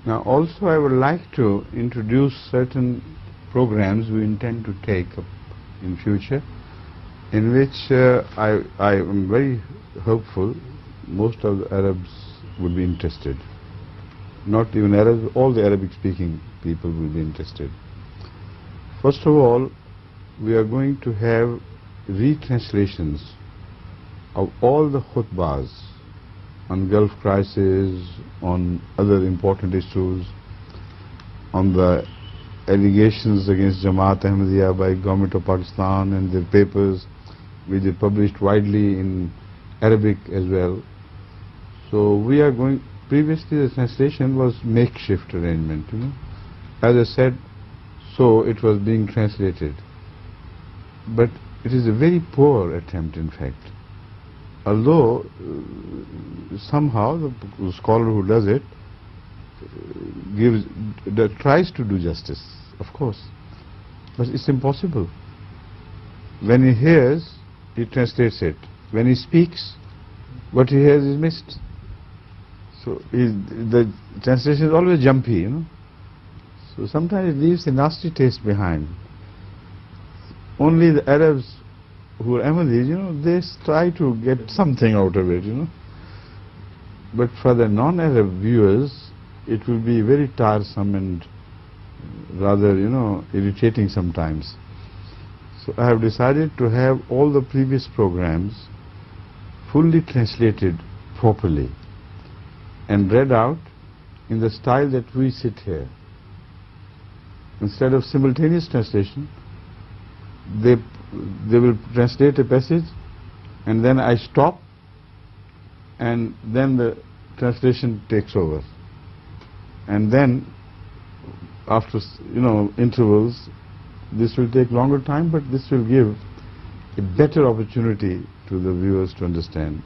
Now also I would like to introduce certain programs we intend to take up in future, in which I am very hopeful most of the Arabs would be interested. Not even Arabs, all the Arabic speaking people will be interested. First of all, we are going to have retranslations of all the khutbahs on Gulf crisis, on other important issues, on the allegations against Anti-Ahmadiyya by government of Pakistan and their papers, which are published widely in Arabic as well. So we are going, previously the translation was makeshift arrangement, you know. As I said, so it was being translated. But it is a very poor attempt, in fact. Although somehow the scholar who does it tries to do justice, of course, but it's impossible. When he hears, he translates it. When he speaks, what he hears is missed. So the translation is always jumpy, you know. So sometimes it leaves a nasty taste behind. Only the Arabs who are Ahmadis, you know, they try to get something out of it, you know. But for the non-Arab viewers, it will be very tiresome and rather, you know, irritating sometimes. So I have decided to have all the previous programs fully translated properly and read out in the style that we sit here. Instead of simultaneous translation, they will translate a passage and then I stop and then the translation takes over. And then after, you know, intervals, this will take longer time, but this will give a better opportunity to the viewers to understand.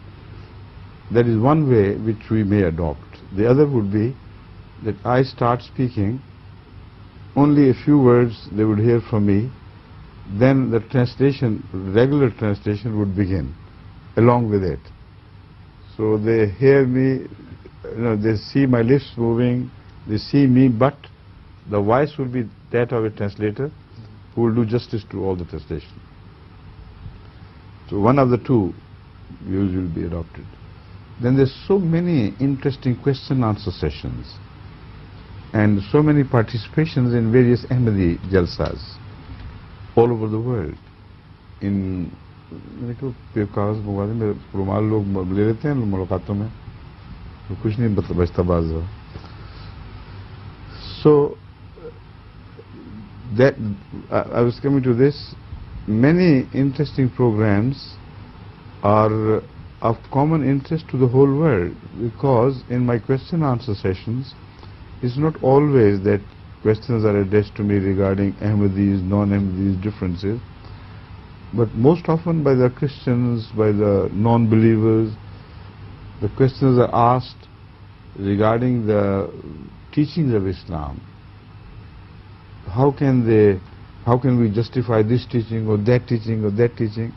That is one way which we may adopt. The other would be that I start speaking, only a few words they would hear from me, then the translation, regular translation would begin along with it. So they hear me, you know, they see my lips moving, they see me, but the voice will be that of a translator who will do justice to all the translation. So one of the two views will be adopted. Then there's so many interesting question-answer sessions and so many participations in various Ahmadi jalsas all over the world. In रुमाल लोग ले लेते हैं मुलाकातों में, तो कुछ नहीं बचता बाज़. So that I was coming to this. Many interesting programs are of common interest to the whole world, because in my question-answer sessions, it's not always that questions are addressed to me regarding Ahmadis, non-Ahmadis differences, but most often by the Christians, by the non-believers, the questions are asked regarding the teachings of Islam. How can we justify this teaching or that teaching or that teaching?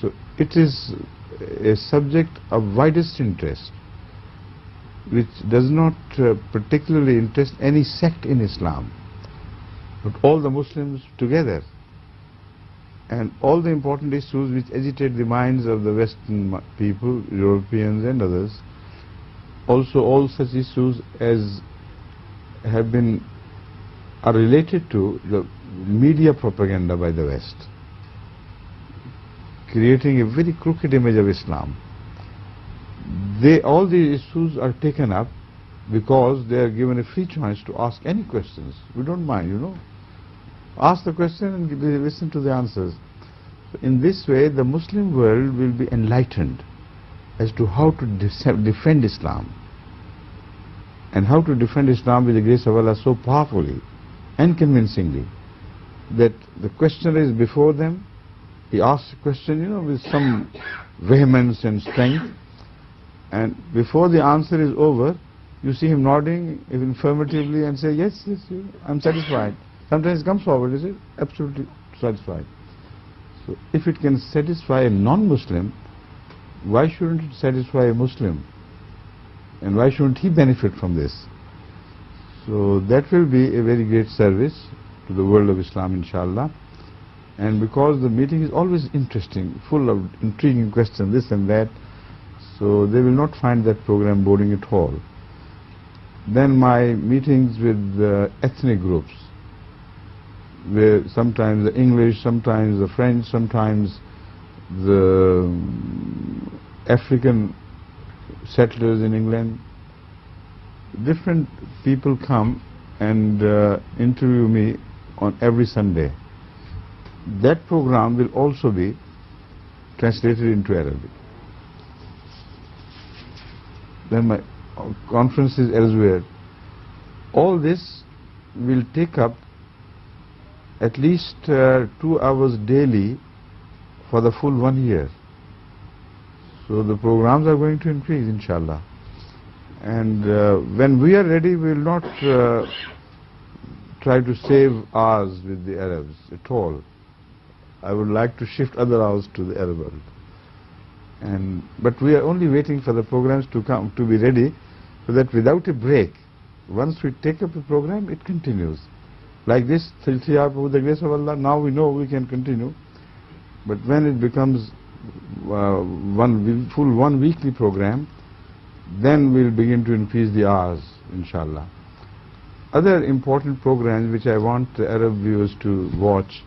So it is a subject of widest interest, which does not particularly interest any sect in Islam, but all the Muslims together. And all the important issues which agitate the minds of the Western people, Europeans and others, also all such issues as are related to the media propaganda by the West, creating a very crooked image of Islam. All these issues are taken up because they are given a free choice to ask any questions. We don't mind, you know. Ask the question and listen to the answers. So in this way, the Muslim world will be enlightened as to how to defend Islam, and how to defend Islam with the grace of Allah so powerfully and convincingly that the questioner is before them. He asks a question, you know, with some vehemence and strength, and before the answer is over, you see him nodding affirmatively and say, yes, yes, I'm satisfied. Sometimes he comes forward, is it? Absolutely satisfied. So if it can satisfy a non-Muslim, why shouldn't it satisfy a Muslim? And why shouldn't he benefit from this? So that will be a very great service to the world of Islam, inshallah. And because the meeting is always interesting, full of intriguing questions, this and that, so they will not find that program boring at all. Then my meetings with ethnic groups, where sometimes the English, sometimes the French, sometimes the African settlers in England, different people come and interview me on every Sunday. That program will also be translated into Arabic. Then my conferences elsewhere. All this will take up at least 2 hours daily for the full 1 year. So the programs are going to increase, inshallah. And when we are ready, we will not try to save ours with the Arabs at all. I would like to shift other hours to the Arab world. But we are only waiting for the programs to come, to be ready, so that without a break, once we take up a program, it continues. Like this, with the grace of Allah, now we know we can continue. But when it becomes full one weekly program, then we'll begin to increase the hours, inshallah. Other important programs which I want the Arab viewers to watch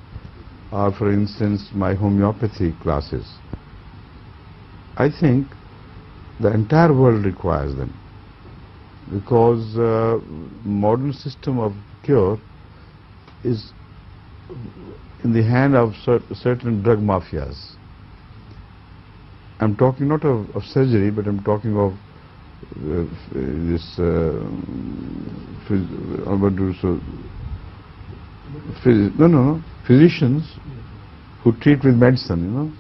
are, for instance, my homeopathy classes. I think the entire world requires them, because modern system of cure is in the hand of certain drug mafias. I'm talking not of surgery, but I'm talking of physicians who treat with medicine, you know.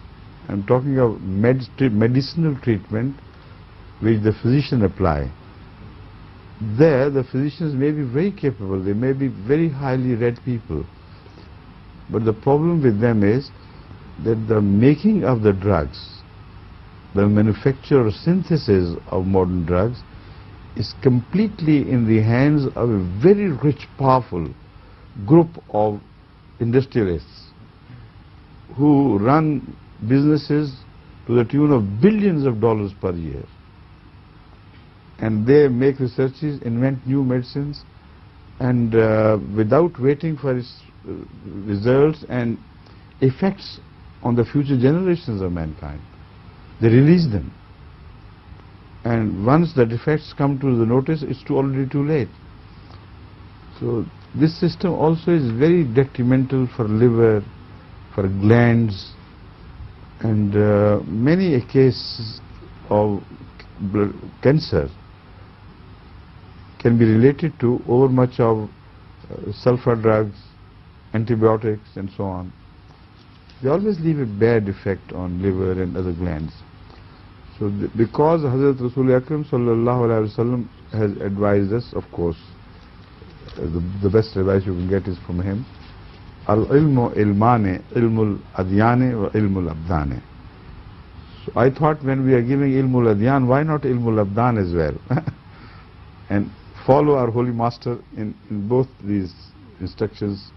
I'm talking of medicinal treatment which the physician apply. There, the physicians may be very capable, they may be very highly read people, but the problem with them is that the making of the drugs, the manufacture or synthesis of modern drugs is completely in the hands of a very rich, powerful group of industrialists who run businesses to the tune of billions of dollars per year. And they make researches, invent new medicines, and without waiting for its results and effects on the future generations of mankind, they release them. And once the defects come to the notice, it's already too late. So this system also is very detrimental for liver, for glands, and many cases of cancer can be related to overmuch of sulfur drugs, antibiotics, and so on. They always leave a bad effect on liver and other glands. So because Hadhrat Rasul Akram sallallahu alaihi wasallam has advised us, of course, the best advice you can get is from him. Al-ilmu ilmane, ilmul adyane wa ilmul abdane. So I thought, when we are giving ilmul adyan, why not ilmul abdan as well? And follow our Holy Master in both these instructions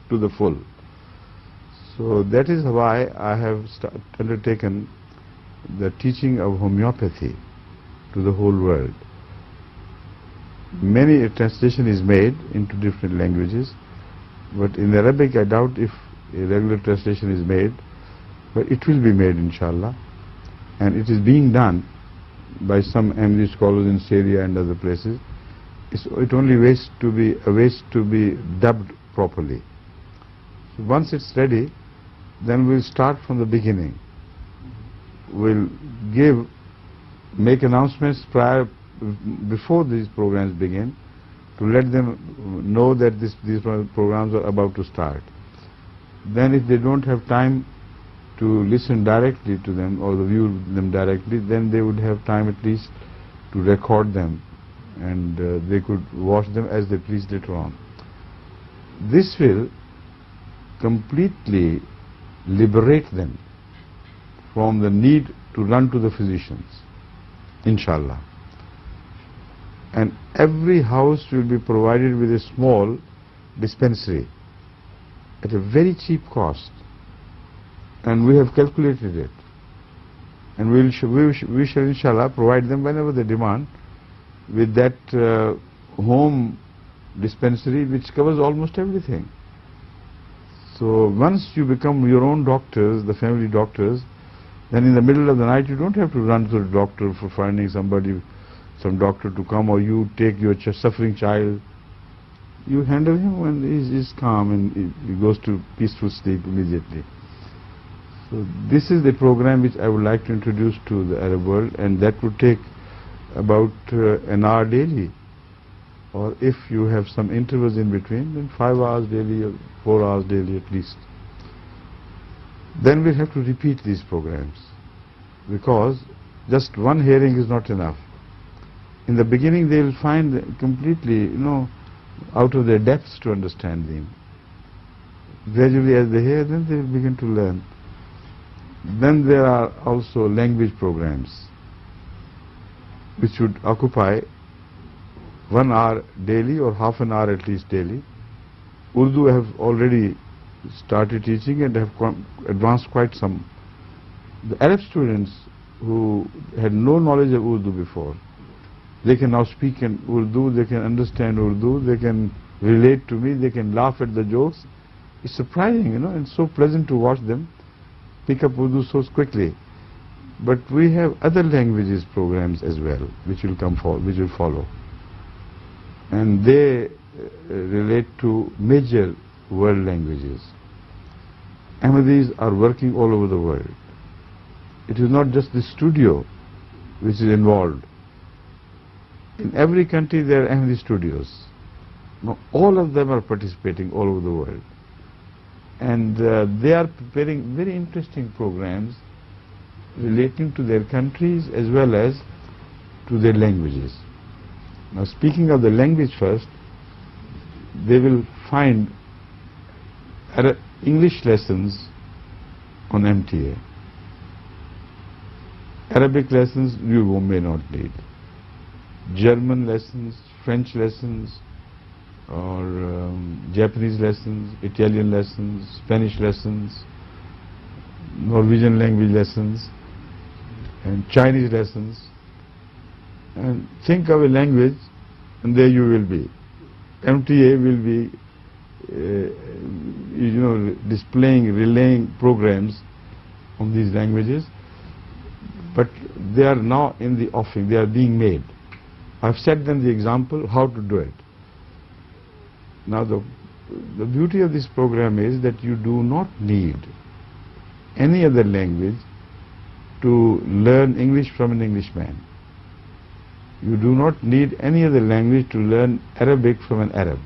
to the full. So that is why I have undertaken the teaching of homeopathy to the whole world. Many translation is made into different languages, but in Arabic I doubt if a regular translation is made, but it will be made, inshallah, and it is being done by some Ahmadi scholars in Syria and other places. It only waits to be dubbed properly. So once it's ready, then we'll start from the beginning. We'll make announcements before these programs begin, to let them know that these programs are about to start. Then if they don't have time to listen directly to them or view them directly, then they would have time at least to record them, and they could watch them as they please later on. This will completely liberate them from the need to run to the physicians, inshallah. and every house will be provided with a small dispensary at a very cheap cost, and we have calculated it, and we shall inshallah provide them whenever they demand with that home dispensary which covers almost everything. So once you become your own doctors, the family doctors, then in the middle of the night you don't have to run to the doctor for finding somebody, some doctor to come, or you take your suffering child. You handle him when he's calm and he goes to peaceful sleep immediately. So this is the program which I would like to introduce to the Arab world, and that would take about an hour daily, or if you have some intervals in between, then 5 hours daily or 4 hours daily at least. Then we'll have to repeat these programs, because just one hearing is not enough. In the beginning they will find completely, out of their depths to understand them. Gradually as they hear, then they will begin to learn. Then there are also language programs which should occupy 1 hour daily or half an hour at least daily. Urdu I have already started teaching and have advanced quite some. The Arab students who had no knowledge of Urdu before, they can now speak in Urdu, they can understand Urdu, they can relate to me, they can laugh at the jokes. It's surprising, and so pleasant to watch them pick up Urdu so quickly. But we have other languages programs as well, which will follow. And they relate to major world languages. Ahmadis are working all over the world. It is not just the studio which is involved. In every country there are Ahmadi studios. Now all of them are participating all over the world. And they are preparing very interesting programs relating to their countries as well as to their languages. Now speaking of the language first, they will find English lessons on MTA. Arabic lessons you may not need. German lessons, French lessons, or Japanese lessons, Italian lessons, Spanish lessons, Norwegian language lessons, and Chinese lessons. And think of a language, and there you will be. MTA will be relaying programs on these languages, but they are now in the offing, they are being made. I've set them the example how to do it. Now the beauty of this program is that you do not need any other language to learn English from an Englishman. You do not need any other language to learn Arabic from an Arab.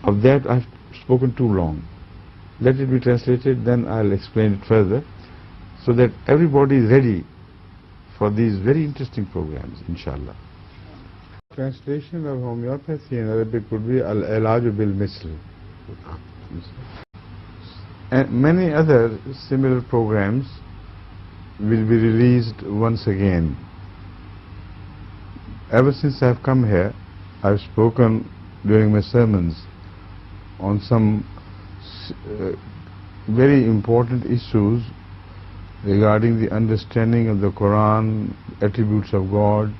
Of that I've spoken too long. Let it be translated, then I'll explain it further, so that everybody is ready for these very interesting programs, inshallah. Translation of homeopathy in Arabic would be Al-Ilaj bil-Misl. And many other similar programs will be released once again. Ever since I've come here, I've spoken during my sermons on some very important issues regarding the understanding of the Quran, attributes of God,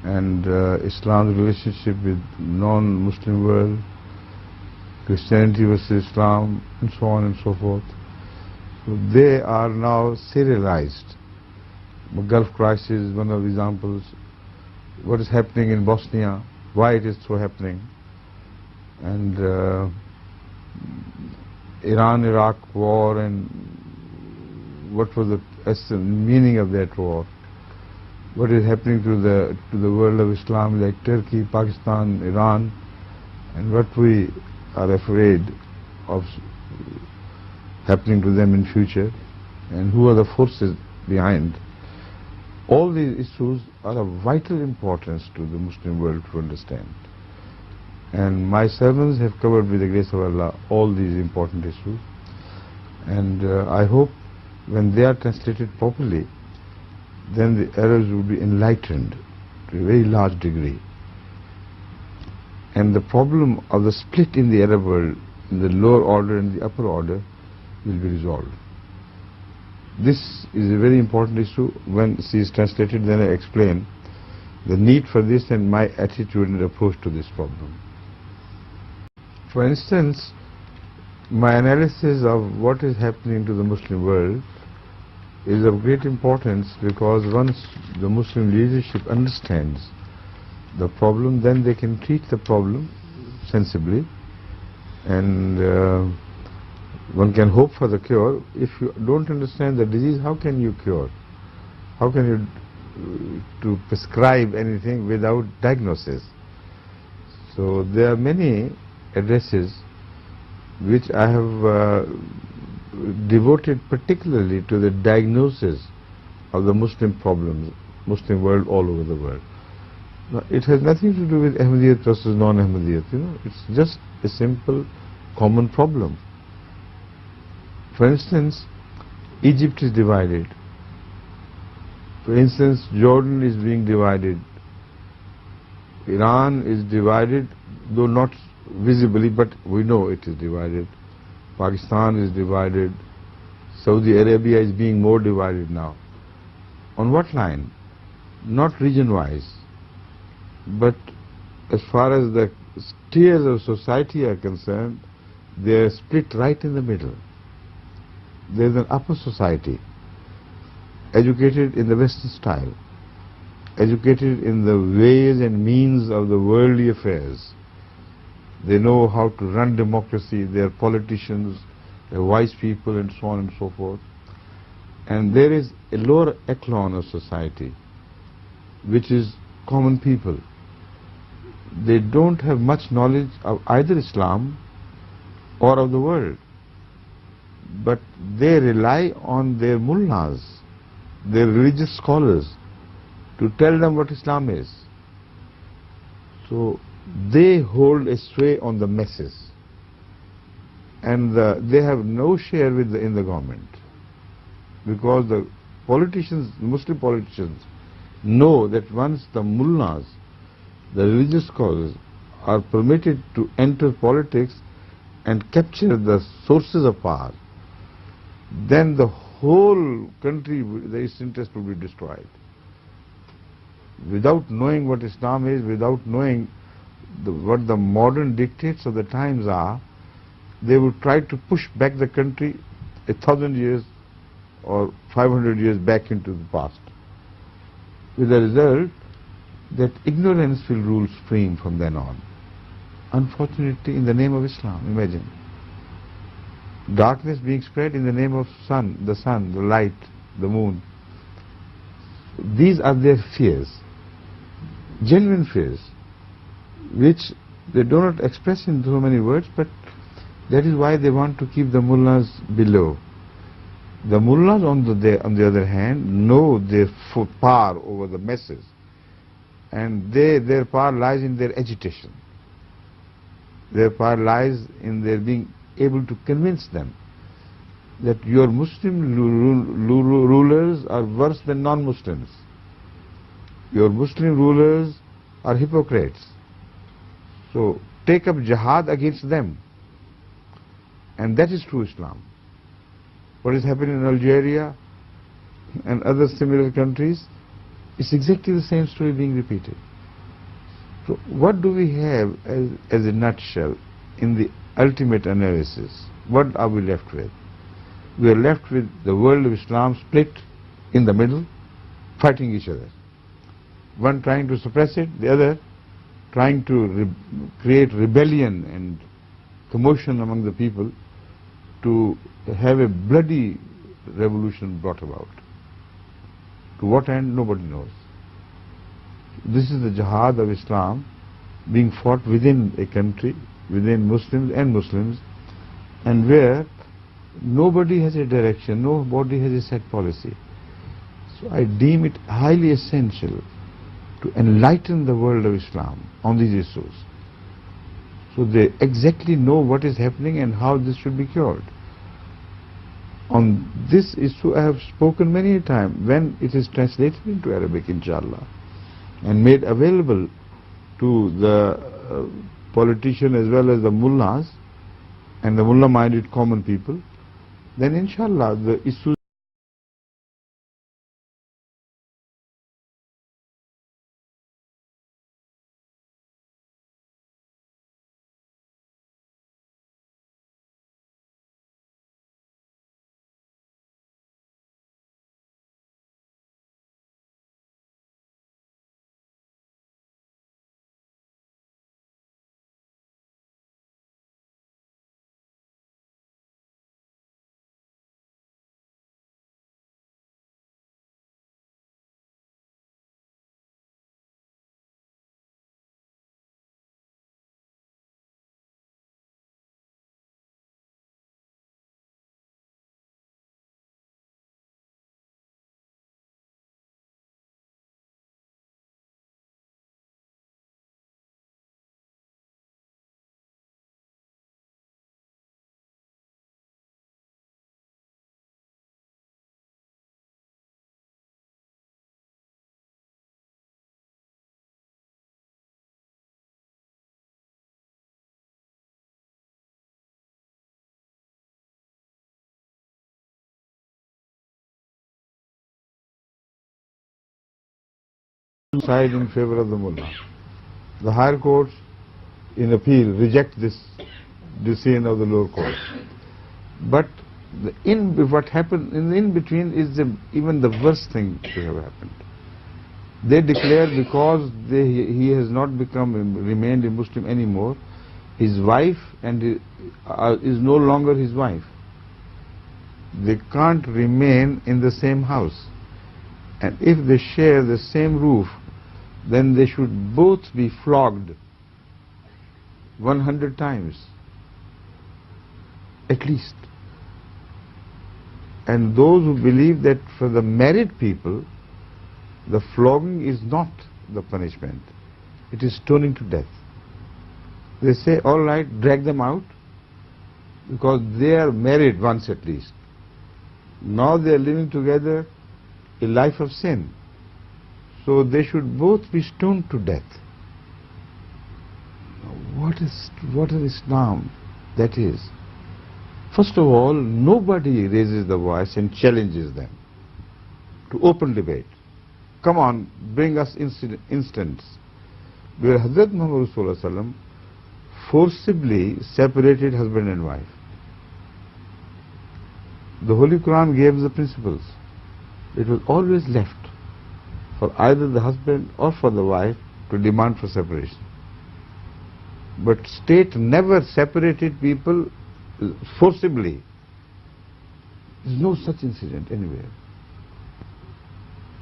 and Islam's relationship with non-Muslim world, Christianity versus Islam, and so on and so forth. So they are now serialized. The Gulf crisis is one of the examples. What is happening in Bosnia, why it is so happening, and Iran-Iraq war, and what was the meaning of that war. What is happening to the world of Islam, like Turkey, Pakistan, Iran, and what we are afraid of happening to them in future, and who are the forces behind. All these issues are of vital importance to the Muslim world to understand. And my sermons have covered, with the grace of Allah, all these important issues. And I hope when they are translated properly, then the Arabs will be enlightened to a very large degree. And the problem of the split in the Arab world, in the lower order and the upper order, will be resolved. This is a very important issue. When she is translated, then I explain the need for this and my attitude and approach to this problem. For instance, my analysis of what is happening to the Muslim world is of great importance, because once the Muslim leadership understands the problem, then they can treat the problem sensibly, and one can hope for the cure. If you don't understand the disease, how can you cure? How can you to prescribe anything without diagnosis? So there are many addresses which I have devoted particularly to the diagnosis of the Muslim problems, Muslim world all over the world. Now, it has nothing to do with Ahmadiyyat versus non-Ahmadiyyat, you know. It's just a simple common problem. For instance, Egypt is divided. For instance, Jordan is being divided. Iran is divided, though not visibly, but we know it is divided. Pakistan is divided. Saudi Arabia is being more divided now. On what line? Not region-wise, but as far as the tiers of society are concerned, they are split right in the middle. There is an upper society, educated in the Western style, educated in the ways and means of the worldly affairs. They know how to run democracy, they are politicians, they are wise people, and so on and so forth. And there is a lower echelon of society, which is common people. They don't have much knowledge of either Islam or of the world, but they rely on their mullahs, their religious scholars, to tell them what Islam is. So they hold a sway on the masses, and they have no share in the government, because the politicians, Muslim politicians, know that once the mullahs, the religious scholars, are permitted to enter politics and capture the sources of power, then the whole country, its interest will be destroyed. Without knowing what Islam is, without knowing what the modern dictates of the times are, they would try to push back the country 1,000 years or 500 years back into the past, with the result that ignorance will rule supreme from then on. Unfortunately, in the name of Islam, imagine. Darkness being spread in the name of the sun, the light, the moon. These are their fears, genuine fears, which they do not express in so many words, but that is why they want to keep the mullahs below. The mullahs, on the other hand, know their power over the masses, and their power lies in their agitation. Their power lies in their being able to convince them that your Muslim rulers are worse than non-Muslims. Your Muslim rulers are hypocrites. So take up jihad against them. And that is true Islam. What is happening in Algeria and other similar countries, it's exactly the same story being repeated. So what do we have as a nutshell in the ultimate analysis? What are we left with? We are left with the world of Islam split in the middle, fighting each other. One trying to suppress it, the other trying to create rebellion and commotion among the people to have a bloody revolution brought about. To what end, nobody knows. This is the jihad of Islam being fought within a country, within Muslims and Muslims, and where nobody has a direction, nobody has a set policy. So I deem it highly essential to enlighten the world of Islam on these issues, so they exactly know what is happening and how this should be cured. On this issue I have spoken many a time when it is translated into Arabic, inshallah. and made available to the politician as well as the mullahs and the mullah-minded common people, then inshallah the issues side in favor of the mullah. The higher courts in appeal reject this decision of the lower court. But what happened in between is even the worst thing to have happened. They declare because he has not remained a Muslim anymore, his wife is no longer his wife. They can't remain in the same house. And if they share the same roof, then they should both be flogged 100 times, at least. And those who believe that for the married people, the flogging is not the punishment, it is stoning to death. They say, all right, drag them out, because they are married once at least. Now they are living together a life of sin. So they should both be stoned to death. What is Islam that is? First of all, nobody raises the voice and challenges them to open debate. Come on, bring us instance where Hadhrat Muhammad Sallallahu Alaihi Wasallam forcibly separated husband and wife. The Holy Quran gave the principles. It was always left for either the husband or for the wife to demand for separation. But state never separated people forcibly. There is no such incident anywhere.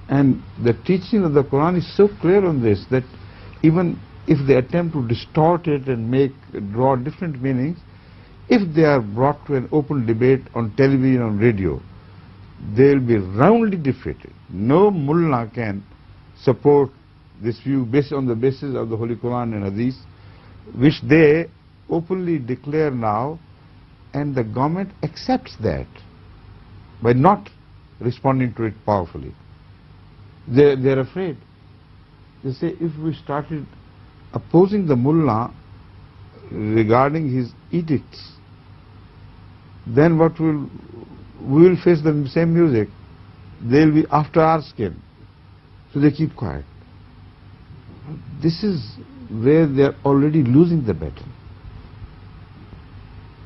And the teaching of the Quran is so clear on this that even if they attempt to distort it and draw different meanings, if they are brought to an open debate on television, on radio, they will be roundly defeated. No mullah can support this view based on the basis of the Holy Quran and Hadith, which they openly declare now, and the government accepts that by not responding to it powerfully. They're afraid. They say if we started opposing the mullah regarding his edicts, then we will face the same music. They'll be after our skin. So they keep quiet. This is where they are already losing the battle.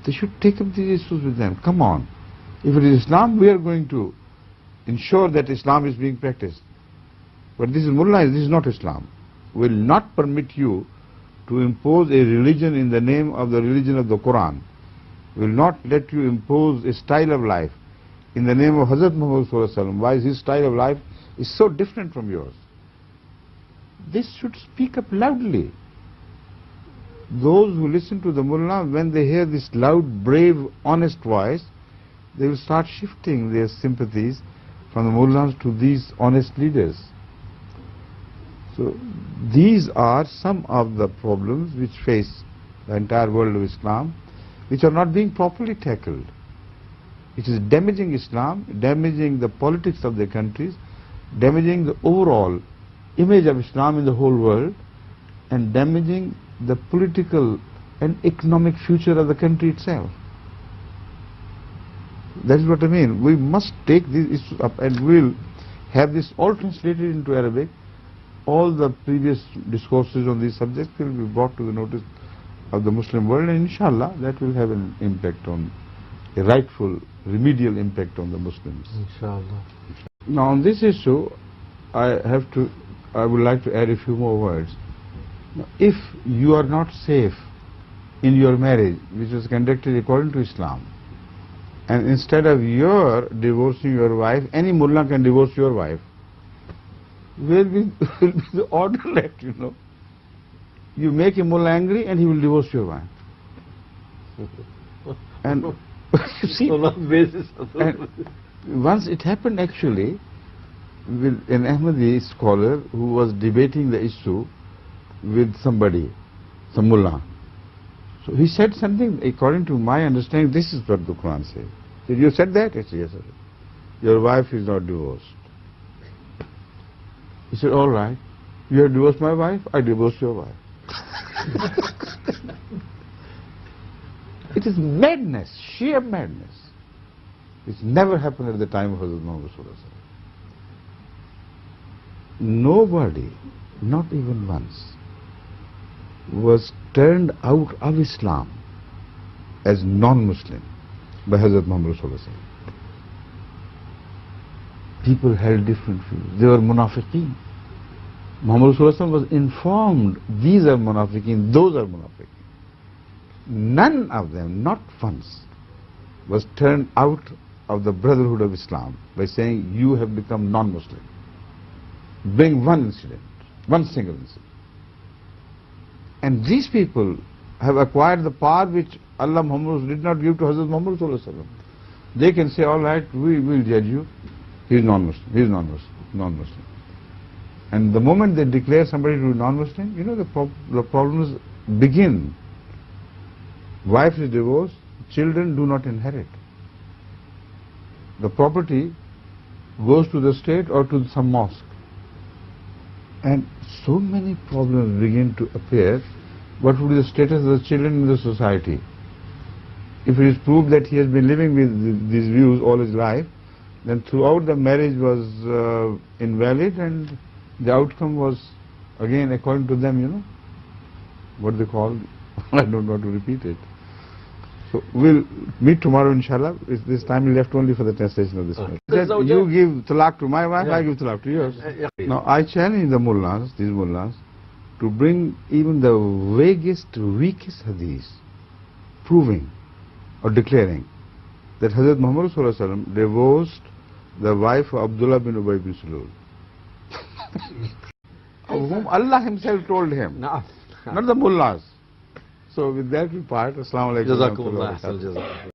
They should take up these issues with them. Come on. If it is Islam, we are going to ensure that Islam is being practiced. But this is Mullah, this is not Islam. We will not permit you to impose a religion in the name of the religion of the Quran. We will not let you impose a style of life in the name of Hazrat Muhammad Sallallahu Alaihi Wasallam. Why his style of life is so different from yours. This should speak up loudly. Those who listen to the mullah, when they hear this loud, brave, honest voice, they will start shifting their sympathies from the mullahs to these honest leaders. So these are some of the problems which face the entire world of Islam, which are not being properly tackled. It is damaging Islam, damaging the politics of the countries, damaging the overall image of Islam in the whole world and damaging the political and economic future of the country itself. That is what I mean. We must take these issues up, and we'll have this all translated into Arabic. All the previous discourses on these subjects will be brought to the notice of the Muslim world, and inshallah that will have an impact on, a rightful remedial impact on the Muslims. Inshallah. Now on this issue, I would like to add a few more words. Now, if you are not safe in your marriage, which was conducted according to Islam, and instead of your divorcing your wife, any mullah can divorce your wife, where will be the order left, you know? You make a mullah angry and he will divorce your wife. And you see, and once it happened actually with an Ahmadi scholar who was debating the issue with somebody, some mullah. So he said something, according to my understanding, this is what the Quran says. Did you said that? I said, yes, sir. Your wife is not divorced. He said, all right. You have divorced my wife, I divorce your wife. It is madness, sheer madness. It's never happened at the time of Hadhrat Muhammad Sallallahu Alaihi Wasallam. Nobody, not even once, was turned out of Islam as non-Muslim by Hadhrat Muhammad Sallallahu Alaihi Wasallam. People held different views. They were munafiqeen. Muhammad Sallallahu Alaihi Wasallam was informed, these are munafiqeen, those are munafiqeen. None of them, not once, was turned out of the brotherhood of Islam by saying, you have become non-Muslim. Bring one incident, one single incident. And these people have acquired the power which Allah Muhammad did not give to Hazrat Muhammad Sallallahu Alaihi Wasallam. They can say, all right, we will judge you. He is non-Muslim, he is non-Muslim. And the moment they declare somebody to be non-Muslim, you know, the problems begin. Wife is divorced, children do not inherit. The property goes to the state or to some mosque. And so many problems begin to appear. What would be the status of the children in the society? If it is proved that he has been living with these views all his life, then throughout the marriage was invalid, and the outcome was, again, according to them, you know, what they call, I don't know how to repeat it. So we'll meet tomorrow, inshallah. This time we left only for the translation of this matter. You give talaq to my wife, I give talaq to yours. Now I challenge the mullahs, these mullahs, to bring even the vaguest, weakest hadith, proving or declaring that Hazrat Muhammad Sallallahu Alaihi Wasallam divorced the wife of Abdullah bin Ubay bin Salul, of whom Allah himself told him, not the mullahs. So with that we part. Assalamu alaikum.